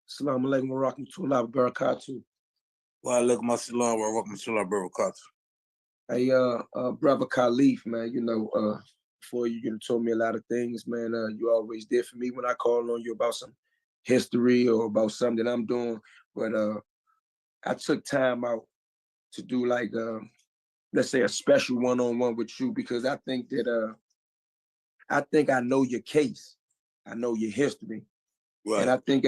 Assalamu alaikum wa rahmatullahi wa barakatuh. Wa alaikum assalam wa rahmatullahi wa barakatuh. Hey, brother Khalif, man, before you told me a lot of things, man. You always did for me when I call on you about some history or about something I'm doing. But I took time out to do like, let's say, a special one-on-one with you because I think that I know your case, I know your history, Right. and I think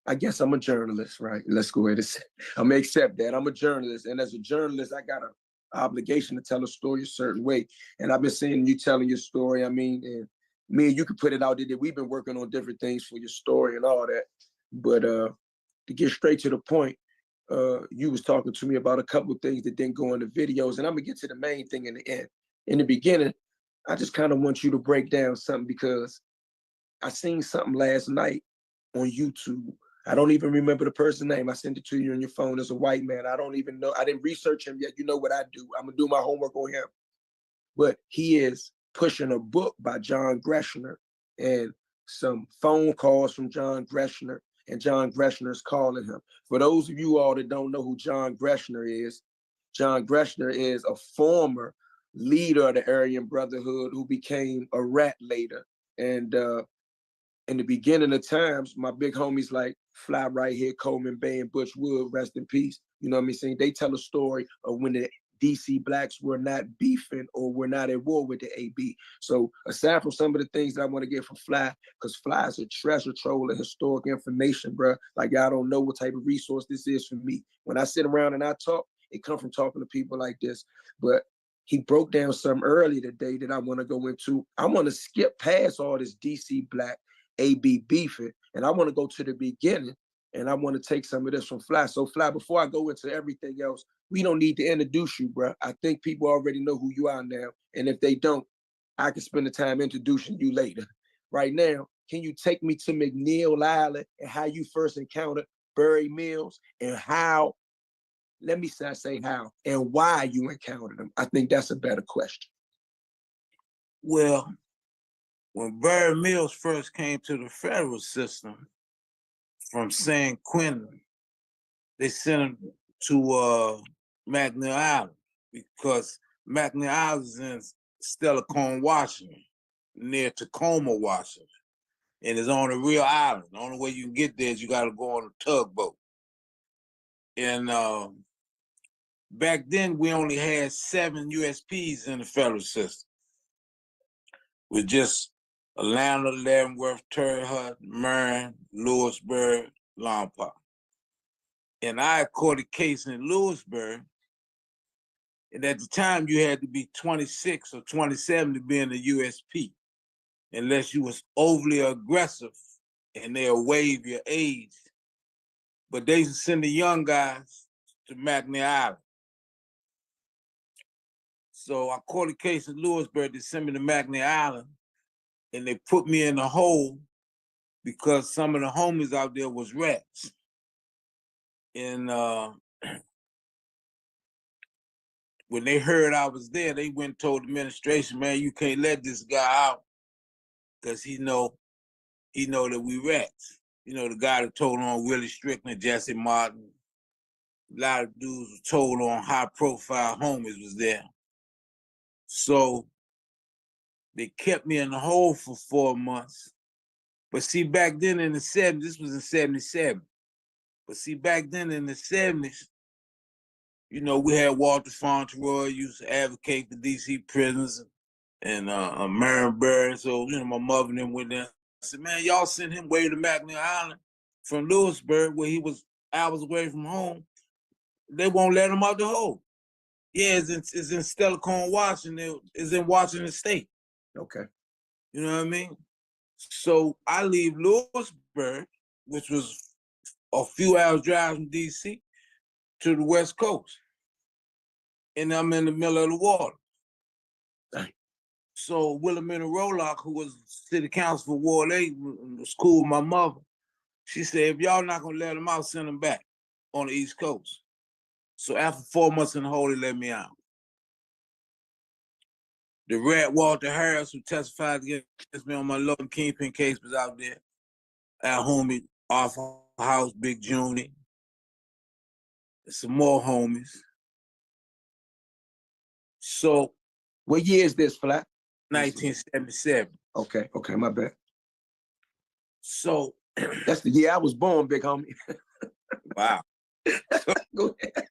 I guess I'm a journalist, right? Let's go ahead and say, I'm gonna accept that. I'm a journalist, and as a journalist, I got an obligation to tell a story a certain way. And I've been seeing you telling your story. I mean, and me and you can put it out there that we've been working on different things for your story and all that. But to get straight to the point, you was talking to me about a couple of things that didn't go in the videos, and I'm gonna get to the main thing in the end. In the beginning, I just kind of want you to break down something because I seen something last night on YouTube. I don't even remember the person's name. I sent it to you on your phone as a white man. I don't even know. I didn't research him yet. You know what I do. I'm going to do my homework on him. But he is pushing a book by John Greshner and some phone calls from John Greshner, and John Greshner is calling him. For those of you all that don't know who John Greshner is a former leader of the Aryan Brotherhood who became a rat later. And in the beginning of times, my big homies like Fly Right Here, Coleman Bay, and Butch Wood, rest in peace. You know what I'm saying? They tell a story of when the DC blacks were not beefing or were not at war with the AB. So aside from some of the things that I want to get from Fly, because Fly is a treasure trove of historic information, bro. Like y'all don't know what type of resource this is for me. When I sit around and I talk, it comes from talking to people like this. But he broke down something early today that I want to go into. I want to skip past all this DC black AB beefing, and I want to go to the beginning, and I want to take some of this from Fly. So Fly, before I go into everything else, we don't need to introduce you, bro. I think people already know who you are now, and if they don't, I can spend the time introducing you later. Right now, can you take me to McNeil Island and how you first encountered Burry Mills and how, let me say how, and why you encountered them? I think that's a better question. Well, when Burry Mills first came to the federal system from San Quentin, they sent him to McNeil Island because McNeil Island is in Steilacoom, Washington, near Tacoma, Washington. And it's on a real island. The only way you can get there is you got to go on a tugboat. And back then, we only had 7 USPs in the federal system. With just Atlanta, Leavenworth, Terre Haute, Marin, Lewisburg, Lompoc. And I caught a case in Lewisburg, and at the time you had to be 26 or 27 to be in the USP, unless you was overly aggressive and they'll waive your age. But they send the young guys to McNeil Island. So I caught a case in Lewisburg, they sent me to McNeil Island, and they put me in a hole because some of the homies out there was rats. And when they heard I was there, they went and told the administration, man, you can't let this guy out because he know that we rats. You know, the guy that told on Willie Strickland, Jesse Martin, a lot of dudes were told on high profile homies was there. So they kept me in the hole for 4 months. But see, back then in the 70s, this was in 77. But see, back then in the 70s, you know, we had Walter Fauntleroy used to advocate for DC prisons and Marion Barry. So, you know, my mother and them went there. I said, man, y'all sent him way to McNeil Island from Lewisburg, where he was hours away from home. They won't let him out the hole. Yeah, it's in Steilacoom, Washington. It's in Washington State. Okay. You know what I mean? So I leave Lewisburg, which was a few hours drive from DC, to the West Coast. And I'm in the middle of the water. So Wilhelmina Rolock, who was city council for Ward 8, was cool with my mother. She said, if y'all not gonna let him out, send him back on the East Coast. So after 4 months in the hole, they let me out. The rat Walter Harris, who testified against me on my Logan Kingpin case, was out there. Our homie Arthur House, Big Junior, some more homies. So What year is this, Flat? 1977. Okay, my bad. So That's the year I was born, big homie. wow. Go ahead.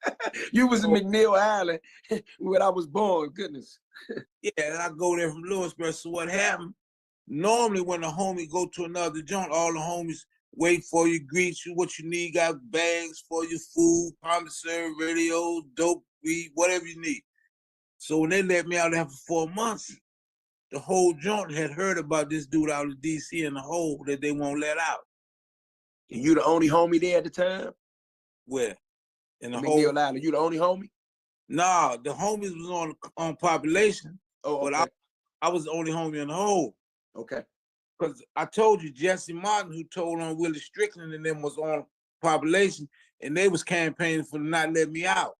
You was in McNeil Island when I was born, goodness. Yeah, and I go there from Lewisburg. So what happened? Normally when a homie go to another joint, all the homies wait for you, greet you, what you need, got bags for your food, commissary, radio, dope, weed, whatever you need. So when they let me out there for 4 months, the whole joint had heard about this dude out of DC in the hole that they won't let out. And you the only homie there at the time? Where? In the McNeil whole Island. You the only homie? Nah, the homies was on population. Oh, okay. But I was the only homie in the hole. Okay. Because I told you, Jesse Martin, who told on Willie Strickland and them was on population, and they was campaigning for not letting me out.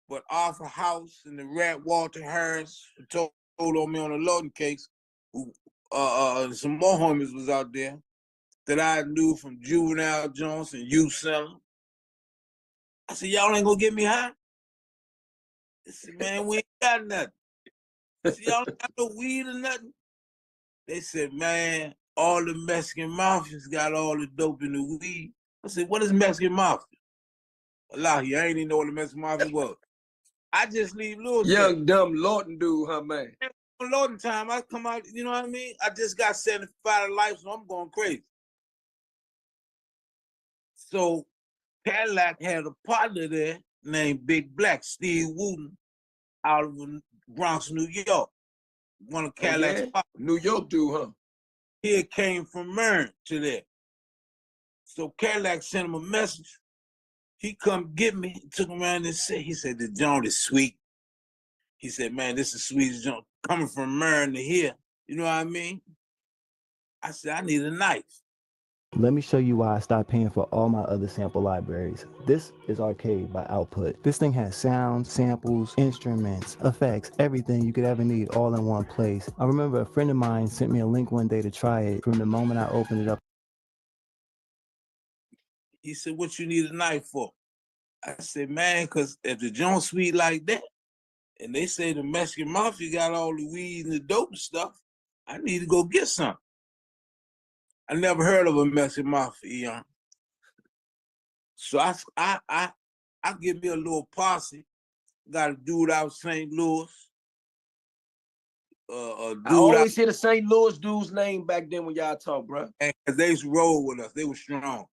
But Arthur House and the rat Walter Harris, who told on me on the loading case, who some more homies was out there that I knew from Juvenile Jones and Youth Center. I said, y'all ain't gonna get me high? I said, man, we ain't got nothing. I said, y'all ain't got no weed or nothing? They said, man, all the Mexican Mafias got all the dope in the weed. I said, what is Mexican Mafia? Wallahi, I ain't even know what the Mexican Mafia was. I just leave Louisville. Young, dumb Lawton dude, huh, man? On loading time, I come out, you know what I mean? I just got 75 to life, so I'm going crazy. So Cadillac had a partner there named Big Black, Steve Wooten, out of Bronx, New York. One of Cadillac's partners. New York dude, huh? He came from Maryland to there. So Cadillac sent him a message. He come get me, took him around and said, he said, the joint is sweet. He said, man, this is sweet joint. Coming from Maryland to here. You know what I mean? I said, I need a knife. Let me show you why I stopped paying for all my other sample libraries. This is Arcade by Output. This thing has sounds, samples, instruments, effects, everything you could ever need all in one place. I remember a friend of mine sent me a link one day to try it. From the moment I opened it up, he said, what you need a knife for? I said, man, because if the joint sweet like that, and they say the Mexican Mafia got all the weed and the dope and stuff, I need to go get some. I never heard of a Mexican Mafia. So I give me a little posse. Got a dude out of St. Louis. I always hear the St. Louis dude's name back then when y'all talk, bro. Because they used to roll with us. They were strong.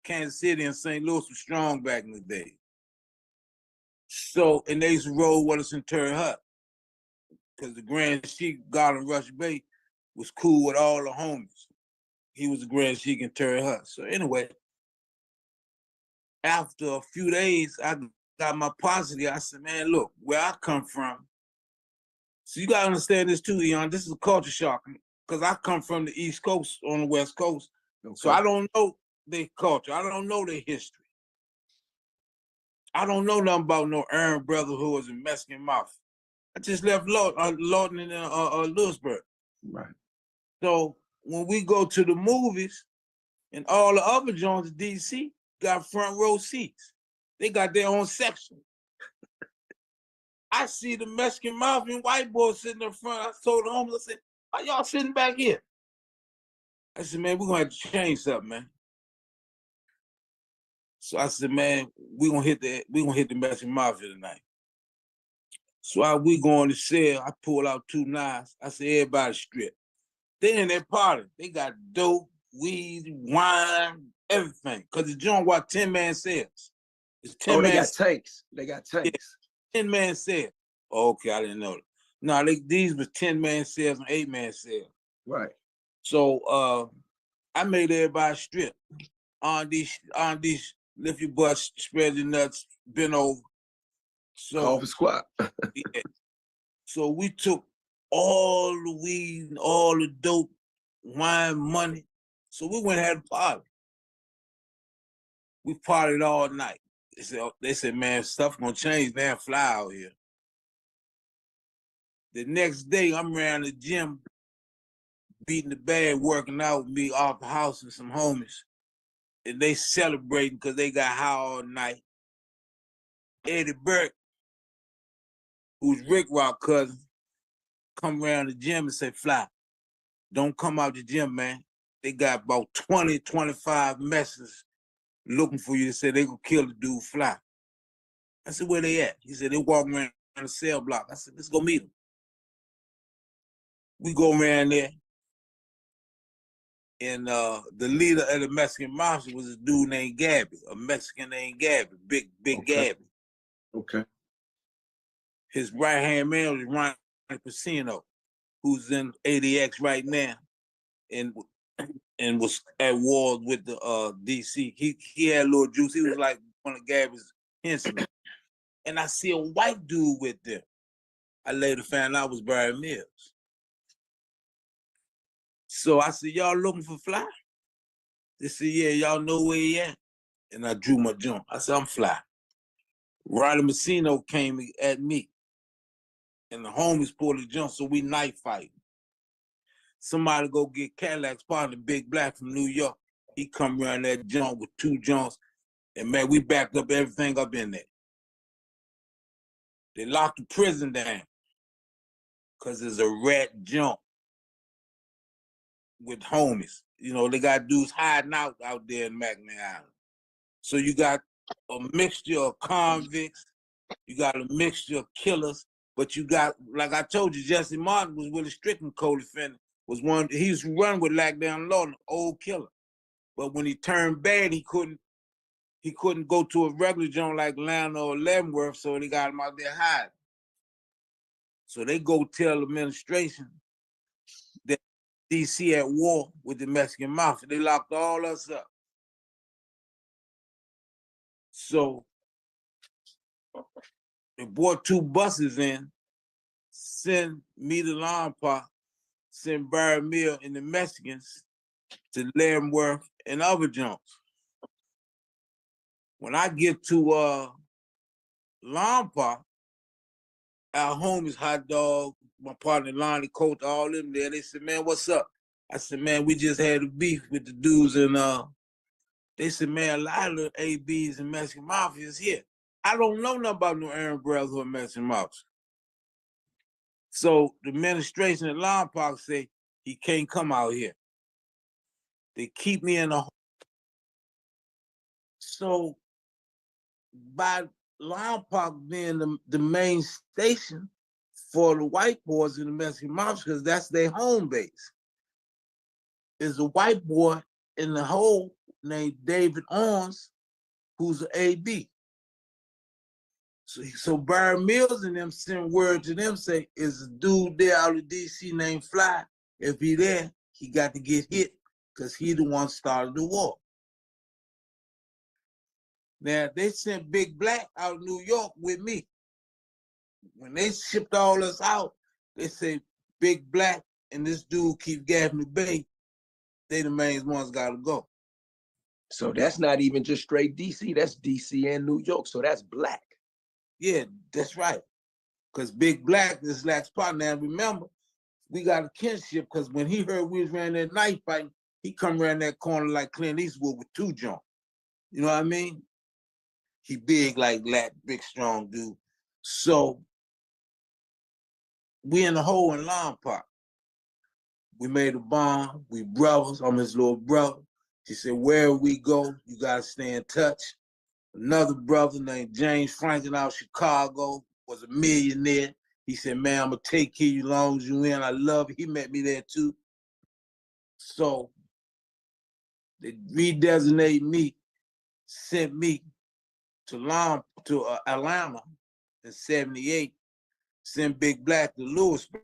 Kansas City and St. Louis were strong back in the day. So, and they used to roll with us in Terre Haute. Because the Grand Sheik, God in Rush Bay, was cool with all the homies. He was the Grand Sheik in Terre Haute. So anyway, after a few days, I got my posse. I said, man, look, where I come from. So you gotta understand this too, Eon. This is a culture shock. Because I come from the East Coast on the West Coast. Okay. So I don't know their culture. I don't know their history. I don't know nothing about no Aaron brother who was in Mexican Mafia. I just left Lawton in Lewisburg. Right. So when we go to the movies, and all the other joints in DC got front row seats. They got their own section. I see the Mexican Mafia and white boys sitting in front. I told the homies, I said, why y'all sitting back here? I said, man, we're gonna have to change something, man. So I said, man, we're gonna hit the Mexican Mafia tonight. So we go on the sale, I pull out 2 knives. I said, everybody strip. They in their party. They got dope, weed, wine, everything. Because the joint what 10-man sales. It's 10 they got tanks. They got tanks. Yeah, 10-man sales. Oh, okay, I didn't know that. No, these was 10-man sales and 8-man sales. Right. So I made everybody strip on these lift your butt, spread your nuts, bend over. So off a squat. Yeah. So we took all the weed, all the dope, wine, money. So we went and had a party. We partied all night. They said, man, stuff gonna change, man, fly out here. The next day, I'm around the gym beating the bag, working out with me off the house and some homies. And they celebrating because they got high all night. Eddie Burke, who's Rick Rock cousin, come around the gym and say, Fly, don't come out the gym, man. They got about 20, 25 messages looking for you to say they gonna kill the dude Fly. I said, where they at? He said, they walking around the cell block. I said, let's go meet them. We go around there. And the leader of the Mexican Mafia was a dude named Gabby, a Mexican named Gabby, big Okay. Gabby. Okay. His right-hand man was Ronnie Pacino, who's in ADX right now and was at war with the DC. He had a little juice. He was like one of Gabby's henchmen. And I see a white dude with them. I later found out it was Barry Mills. So I said, y'all looking for Fly? They said, yeah, y'all know where he at? And I drew my jump. I said, I'm Fly. Ronnie Pacino came at me. And the homies pulled the jump, so we knife fight. Somebody go get Cadillac's partner, Big Black from New York. He come around that jump with 2 jumps. And man, we backed up everything up in there. They locked the prison down because there's a rat jump with homies. You know, they got dudes hiding out there in McNeil Island. So you got a mixture of convicts, you got a mixture of killers, but you got, like I told you, Jesse Martin was Willie Strickland co-defendant, was one, he used to run with Lockdown Law, an old killer. But when he turned bad, he couldn't go to a regular joint like Atlanta or Leavenworth, so they got him out there hiding. So they go tell the administration that DC at war with the Mexican Mafia. They locked all us up. So they brought 2 buses in, send me to Lawn Park, send Barry Mill and the Mexicans to Leavenworth and other jumps. When I get to Lawn Park, our homies, Hot Dog, my partner Lonnie Coach, all them there, they said, man, what's up? I said, man, we just had a beef with the dudes and they said, man, a lot of the ABs and Mexican Mafia is here. I don't know nothing about no Aaron Brothers or Mexican Mafia. So the administration at Lawn Park say he can't come out here. They keep me in a home. So by Lawn Park being the main station for the white boys in the Mexican Mafia, because that's their home base, is a white boy in the hole named David Owens, who's an AB. So Barry Mills and them send word to them, say, is a dude there out of DC named Fly. If he there, he got to get hit because he the one started the war. Now, they sent Big Black out of New York with me. When they shipped all us out, they say Big Black and this dude Keith Gaffney Bay, they the main ones gotta go. So that's not even just straight DC, that's DC and New York, so that's Black. Yeah, that's right. Because Big Black is Black's partner. Now remember, we got a kinship because when he heard we was around that knife fighting, he come around that corner like Clint Eastwood with 2 jumps. You know what I mean? He big like that, big strong dude. So we in the hole in Lawn Park. We made a bond. We brothers. I'm his little brother. He said, wherever we go, you gotta stay in touch. Another brother named James Franklin out of Chicago was a millionaire. He said, man, I'm gonna take care of you as long as you in. I love it. He met me there too. So they redesignated me, sent me to Atlanta in '78, sent Big Black to Lewisburg.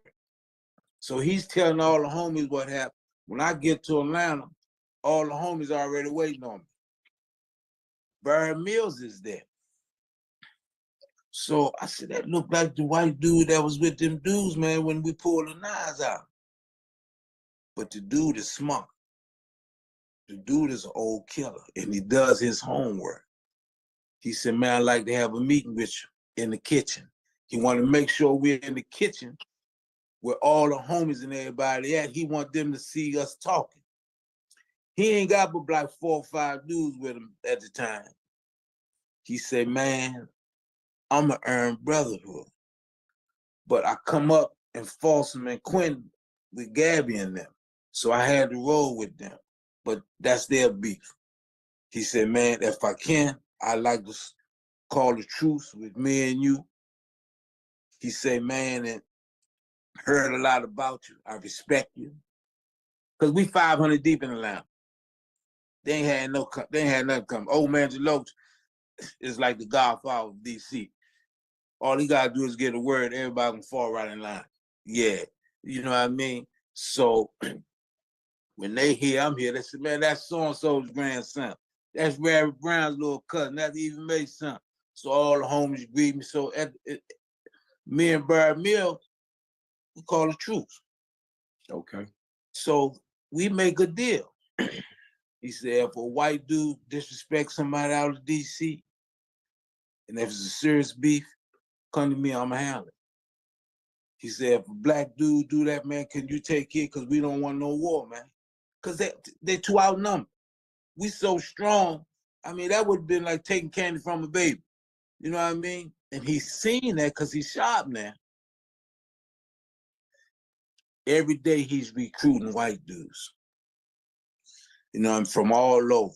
So he's telling all the homies what happened. When I get to Atlanta, all the homies already waiting on me. Barry Mills is there. So I said, that looked like the white dude that was with them dudes, man, when we pulled the knives out. But the dude is smart. The dude is an old killer, and he does his homework. He said, man, I'd like to have a meeting with you in the kitchen. He wanted to make sure we're in the kitchen where all the homies and everybody at. He want them to see us talking. He ain't got but like 4 or 5 dudes with him at the time. He said, man, I'm going to earn brotherhood. But I come up and Folsom and Quentin with Gabby and them. So I had to roll with them. But that's their beef. He said, man, if I can, I'd like to call a truce with me and you. He said, man, and heard a lot about you. I respect you. Because we 500 deep in the line. They ain't had nothing come. Old man Deloach is like the godfather of DC. All he gotta do is get a word, everybody can fall right in line. Yeah, you know what I mean? So when they hear I'm here, they say, man, that's so-and-so's grandson. That's Barry Brown's little cousin. That's even May's son. So all the homies greet me. So me and Barry Mill, we call it truce. Okay. So we make a deal. He said, if a white dude disrespects somebody out of DC, and if it's a serious beef, come to me, I'ma handle it. He said, if a black dude do that, man, can you take it? Because we don't want no war, man. Because they too outnumbered. We so strong. I mean, that would have been like taking candy from a baby. You know what I mean? And he's seen that because he's sharp now. Every day he's recruiting white dudes. You know, I'm from all over.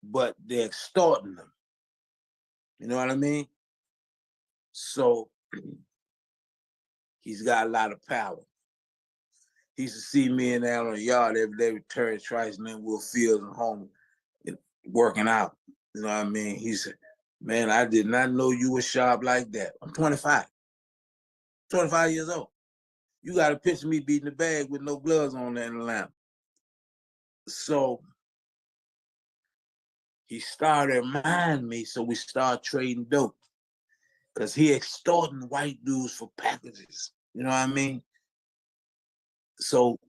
But they're extorting them. You know what I mean? So he's got a lot of power. He used to see me in there on the yard every day with Terry Trice and then Will Fields and home working out. You know what I mean? He said, man, I did not know you were sharp like that. I'm 25 years old. You got a picture of me beating the bag with no gloves on there in Atlanta. So he started reminding me, so we started trading dope. Because he extorting white dudes for packages. You know what I mean? So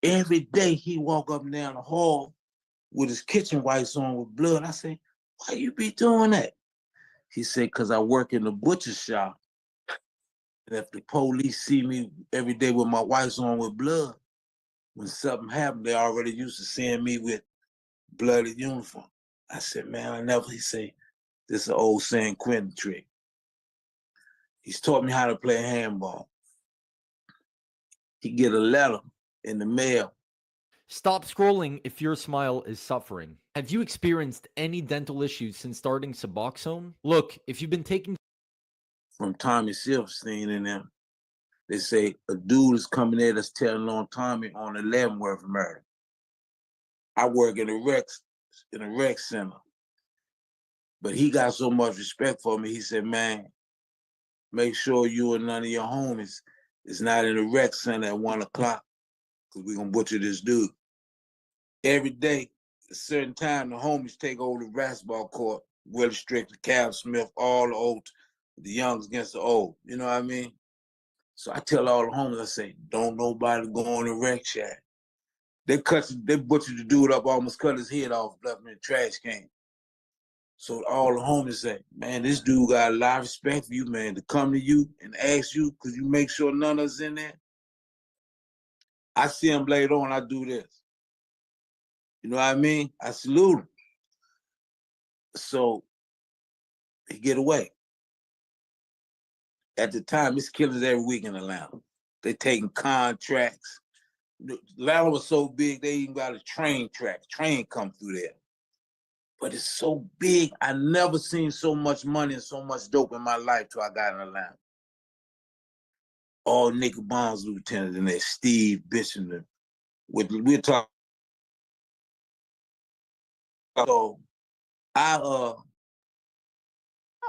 every day he walk up and down the hall with his kitchen whites on with blood. I say, why you be doing that? He said, because I work in the butcher shop. And if the police see me every day with my whites on with blood, when something happened, they already used to seeing me with bloody uniform. I said, man, I never, he said, this is an old San Quentin trick. He's taught me how to play handball. He get a letter in the mail. Stop scrolling if your smile is suffering. Have you experienced any dental issues since starting Suboxone? Look, if you've been taking From Tommy Silverstein and them, they say a dude is coming there that's telling on Tommy on the Leavenworth murder. I work in a rec center. But he got so much respect for me, he said, man, make sure you and none of your homies is not in the rec center at 1 o'clock, because we're going to butcher this dude. Every day, a certain time, the homies take over the basketball court, Willie Strickland, Cal Smith, all the old, the youngs against the old. You know what I mean? So I tell all the homies, I say, don't nobody go in the rec shack. They butchered the dude up, almost cut his head off, left him in the trash can. So all the homies say, man, this dude got a lot of respect for you, man, to come to you and ask you, could you make sure none of us in there? I see him later on, I do this. You know what I mean? I salute him. So he get away. At the time, it's killers every week in Atlanta. They taking contracts. Atlanta was so big, they even got a train come through there. But it's so big, I never seen so much money and so much dope in my life till I got in Atlanta. All Nick Bonds lieutenants in there, Steve Bishop. We're talking. So I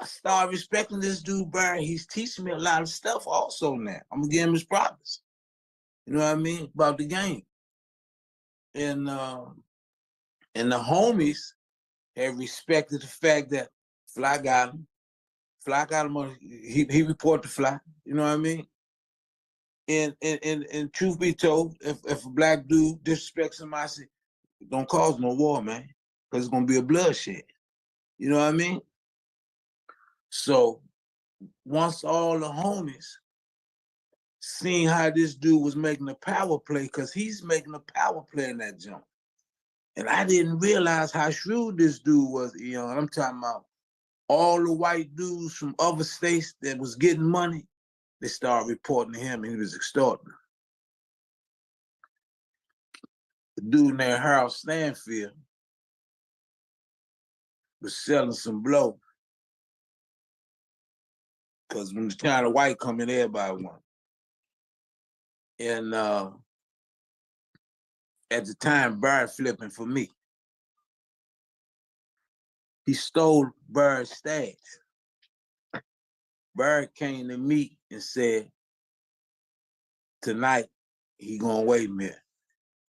started respecting this dude, Barry. He's teaching me a lot of stuff also now. I'm gonna give him his props. You know what I mean? About the game. And the homies have respected the fact that Fly got him. Fly got him on, he reported to Fly. You know what I mean? And truth be told, if a black dude disrespects somebody, I say, don't cause no war, man. Because it's gonna be a bloodshed. You know what I mean? So once all the homies seeing how this dude was making a power play, because he's making a power play in that jump. And I didn't realize how shrewd this dude was, I'm talking about all the white dudes from other states that was getting money, they started reporting to him, and he was extorting them. The dude named Harold Stanfield was selling some blow, because when the China white come in, everybody won. And at the time, Bird flipping for me. He stole Bird's stash. Bird came to me and said, tonight, he gonna wait a minute.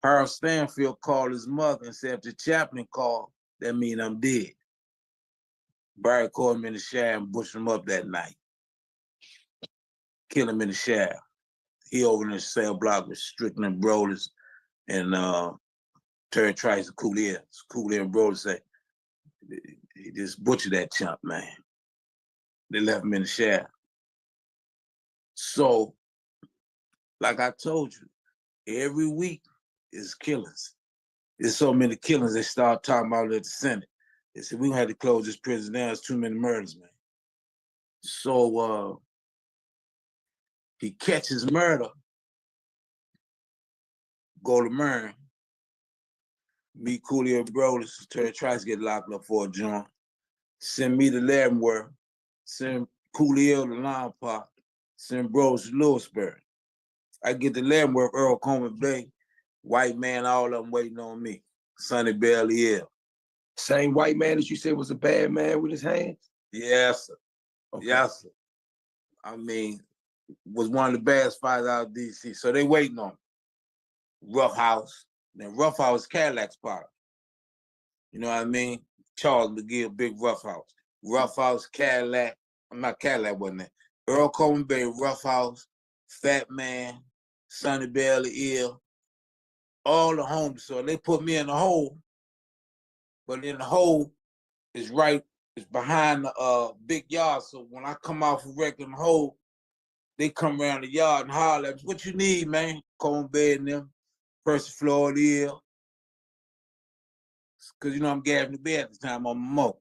Harold Stanfield called his mother and said, if the chaplain called, that mean I'm dead. Bird called him in the shower and bushed him up that night. Kill him in the shower. He over in the cell block with Strickland Brothers and Terry Trice and Coolier. Coolier and Brothers say, he just butchered that chump, man. They left him in the shower. So, like I told you, every week is killings. There's so many killings, they start talking about it at the Senate. They said, we gonna have to close this prison down. There's too many murders, man. So he catches murder, go to Mern, meet Coolier Brothers, Terry Trice get locked up for a joint, send me to Leavenworth, send Coolier to Long Park, send Brothers to Lewisburg. I get to Leavenworth, Earl Coleman Bay, white man, all of them waiting on me. Sonny Bailey Hill. Same white man that you said was a bad man with his hands? Yes, sir. Okay. Yes, sir. I mean, was one of the best fighters out of DC. So they waiting on me. Rough House. Then Rough House Cadillac's part. You know what I mean? Charles McGill, big Rough House. Rough House, Cadillac. I'm not Cadillac, wasn't it? Earl Coleman Bay, Rough House, Fat Man, Sonny Bailey Hill, all the homies. So they put me in the hole, but in the hole is right, it's behind the big yard. So when I come off of Wrecking the hole, they come around the yard and holler at me, what you need, man? Coleman Bay and them, Percy Floyd Hill. Because, I'm gabbing the bed at the time on my mo.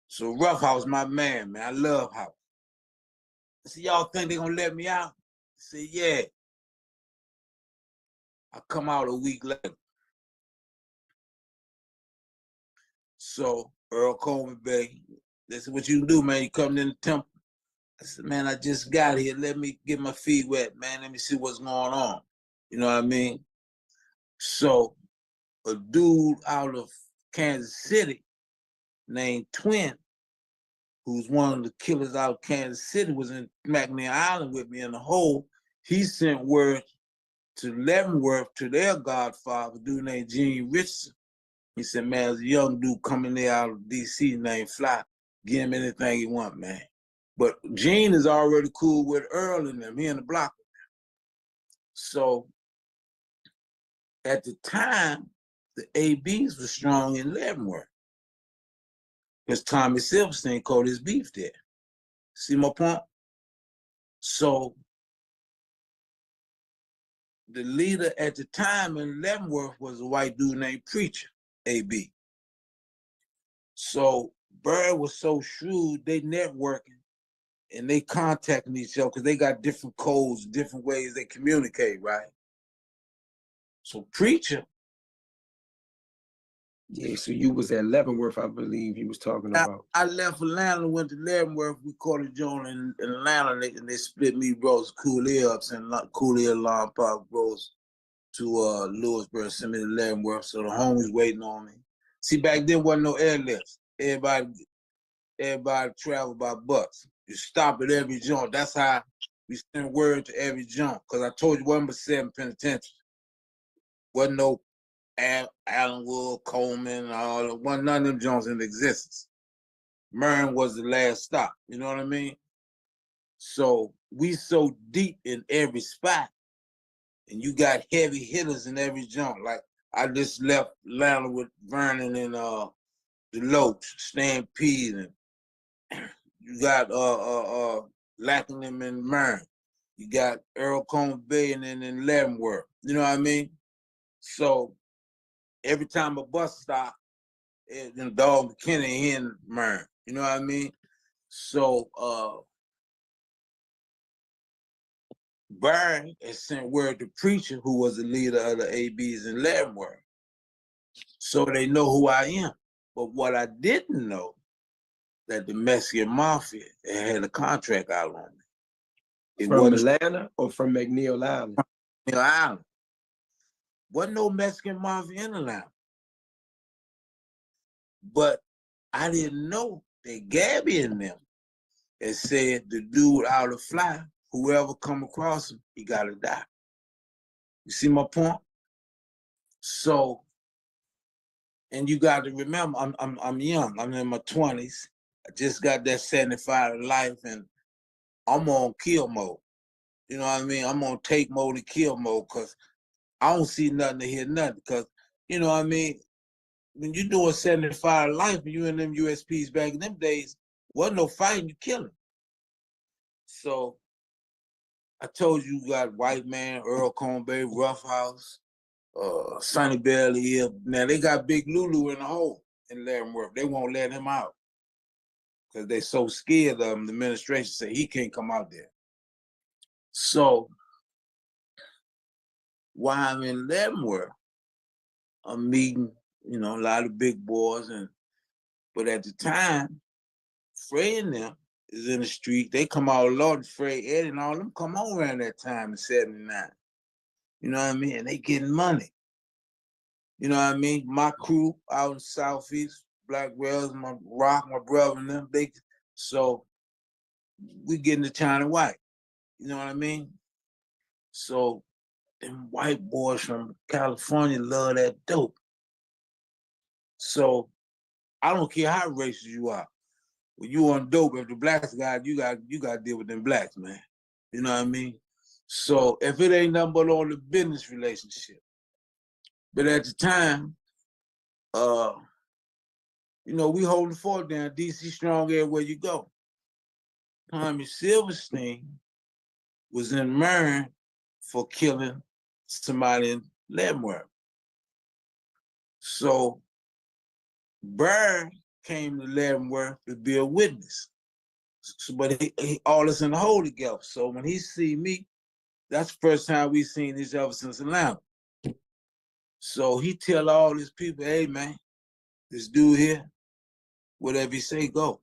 So Rough House, my man. I love House. I said, y'all think they gonna let me out? I said, yeah. I come out a week later. So Earl Coleman Bay, they said, what you can do, man? You coming in the temple? I said, man, I just got here. Let me get my feet wet, man. Let me see what's going on. You know what I mean? So a dude out of Kansas City named Twin, who's one of the killers out of Kansas City, was in McNeil Island with me in the hole. He sent word to Leavenworth, to their godfather, a dude named Gene Richardson. He said, man, there's a young dude coming there out of DC named Fly. Give him anything he want, man. But Gene is already cool with Earl and them. He in the block with them. So at the time, the ABs were strong in Leavenworth, because Tommy Silverstein caught his beef there. See my point? So the leader at the time in Leavenworth was a white dude named Preacher, AB. So Bird was so shrewd, they networking and they contacting each other because they got different codes, different ways they communicate, right? So Preacher. Yeah, so you was at Leavenworth, I believe he was talking about. I left Atlanta, went to Leavenworth. We caught a joint in Atlanta, and they split me bros, Coolier ups, and Coolier Long Park bros to Lewisburg, sent me to Leavenworth. So the homies waiting on me. See, back then wasn't no airlifts. Everybody traveled by bus. You stop at every joint. That's how we send word to every joint. Because I told you, wasn't but 7 penitentiaries. Wasn't no Allenwood, Coleman, wasn't none of them joints in existence. Mern was the last stop. You know what I mean? So we so deep in every spot, and you got heavy hitters in every joint. Like I just left Atlanta with Vernon and Deloach, Stampede, and you got lacking them in Mern. You got Earl Combs Bay and then in Leavenworth. You know what I mean? So every time a bus stop, the dog McKinney in Mern. You know what I mean? So Barry had sent word to Preacher, who was the leader of the ABs in Leavenworth. So they know who I am. But what I didn't know, that the Mexican Mafia had a contract out on me. It From wasn't Atlanta or from McNeil Island? New Island. Wasn't no Mexican Mafia in Atlanta. But I didn't know that Gabby and them had said the dude out of fly, whoever come across him, he gotta die. You see my point? So, and you got to remember, I'm young. I'm in my 20s. I just got that 75 life, and I'm on kill mode. You know what I mean? I'm on take mode and kill mode because I don't see nothing to hear nothing. Because you know what I mean? When you doing 75 life and you in them USPs back in them days, wasn't no fighting, you killing. So I told you got White Man, Earl Combs Bay, Rough House, Sonny Bell here. Now they got Big Lulu in the hole in Leavenworth. They won't let him out because they so scared of him. The administration say he can't come out there. So while I'm in Leavenworth, I'm meeting, you know, a lot of big boys, but at the time, Fred and them is in the street. They come out, Lord, Fred, Eddie, and all them come on around that time in '79. You know what I mean? And they getting money. You know what I mean? My crew out in Southeast, Black Wells, my Rock, my brother and them, so we getting the China White. You know what I mean? So them white boys from California love that dope. So I don't care how racist you are. When you on dope, if the blacks got you got to deal with them blacks, man. You know what I mean? So if it ain't nothing but on the business relationship. But at the time, you know, we holding the fort down, DC strong everywhere you go. Tommy Silverstein was in Mern for killing somebody in Leavenworth. So Burr came to Leavenworth to be a witness. So, but he all us in the hole together. So when he see me, that's the first time we seen each other since Atlanta. So he tell all his people, hey man, this dude here, whatever he say, go.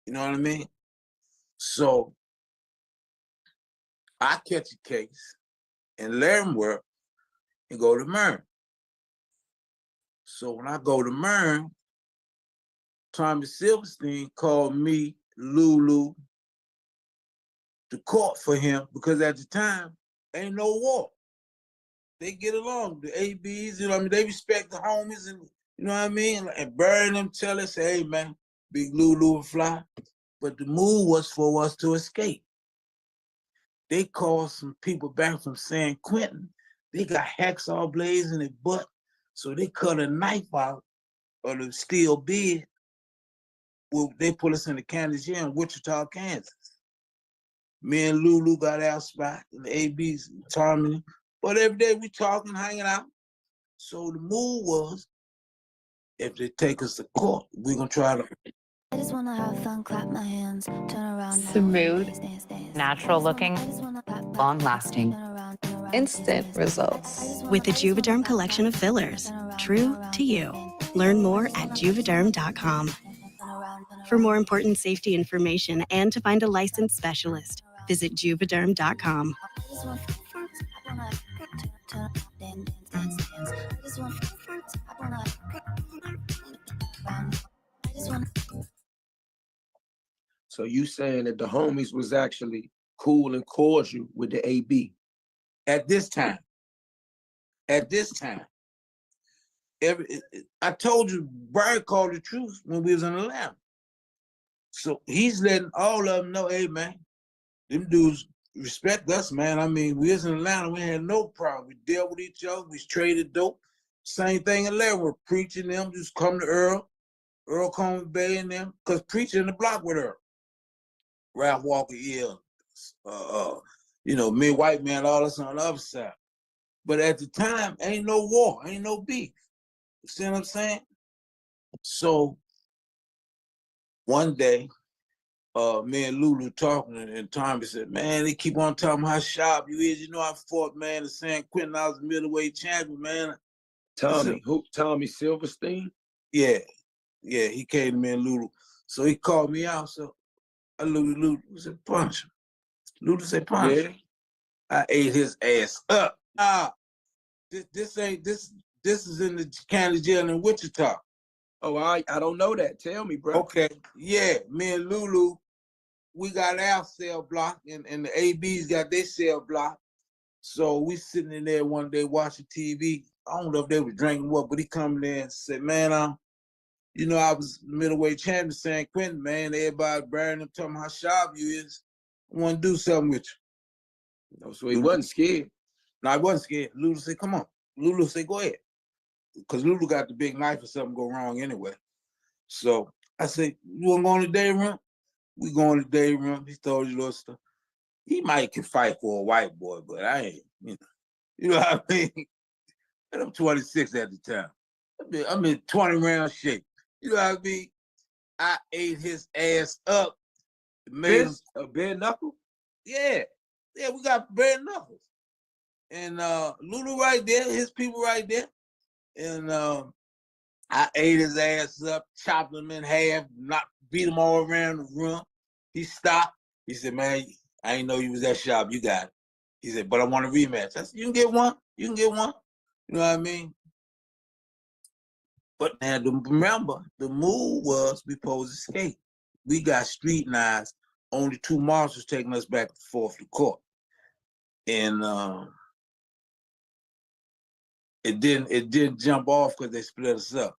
You know what I mean? So I catch a case in Leavenworth and go to Mern. So when I go to Mern, Tommy Silverstein called me, Lulu, to court for him because at the time, ain't no war. They get along. The ABs, you know what I mean? They respect the homies and, you know what I mean? And bury them, tell us, hey man, Big Lulu and Fly. But the move was for us to escape. They called some people back from San Quentin. They got hacksaw blades in their butt. So they cut a knife out of the steel bed. Well, they put us in the county jail in Wichita, Kansas. Me and Lulu got our spot in the AB's Tommy. But every day we talking, hanging out. So the move was, if they take us to court, we're gonna try to. I just wanna have fun, clap my hands, turn around. Smooth, Dance. natural looking, long lasting, instant results. With the Juvederm collection of fillers, true to you. Learn more at juvederm.com. For more important safety information and to find a licensed specialist, visit juvederm.com. So you saying that the homies was actually cool and cordial with the AB? At this time, I told you, Bird called the truth when we was in Atlanta. So he's letting all of them know, hey man, them dudes respect us, man. I mean, we was in Atlanta, we had no problem. We dealt with each other, we traded dope. Same thing in Atlanta, we're preaching them, just come to Earl Combs Bay and them, because preaching in the block with Earl. Ralph Walker, you know, me, white man, all us on the other side. But at the time, ain't no war, ain't no beef. You see what I'm saying? So one day, me and Lulu talking, and Tommy said, man, they keep on talking how sharp you is. You know, I fought, man, in San Quentin. I was middleweight champion, man. Tommy, who? Tommy Silverstein? Yeah, he came to me and Lulu. So he called me out. So I looked at Lulu, said, punch him. Lulu said, punch him. I ate his ass up. This is in the county jail in Wichita. Oh, I don't know that. Tell me, bro. Okay, yeah, me and Lulu, we got our cell block, and the ABs got their cell block. So we sitting in there one day watching TV. I don't know if they were drinking what, but he come there and said, man, you know, I was middleweight champion San Quentin, man. Everybody burning them, talking how sharp you is. I want to do something with you. No, so he wasn't scared. No, I wasn't scared. Lulu said, come on. Lulu said, go ahead. Because Lulu got the big knife if something go wrong anyway. So I said, you want to go in the day room? We go in the day room. He told you little stuff. He might can fight for a white boy, but I ain't, you know what I mean? And I'm 26 at the time. I'm in 20 round shape. You know what I mean? I ate his ass up. Made him a bare knuckle? Yeah, we got bare knuckles. And Lulu right there, his people right there. And I ate his ass up, chopped him in half, beat him all around the room. He stopped. He said, man, I didn't know you was that sharp. You got it. He said, but I want a rematch. I said, you can get one. You can get one. You know what I mean? But now remember, the move was we supposed to escape. We got street knives. Only 2 marshals taking us back and forth to court. And it didn't jump off because they split us up.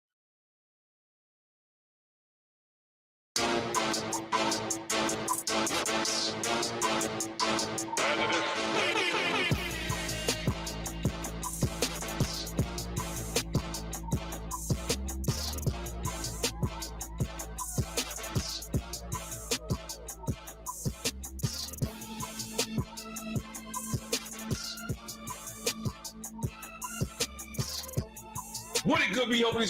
What it could be over these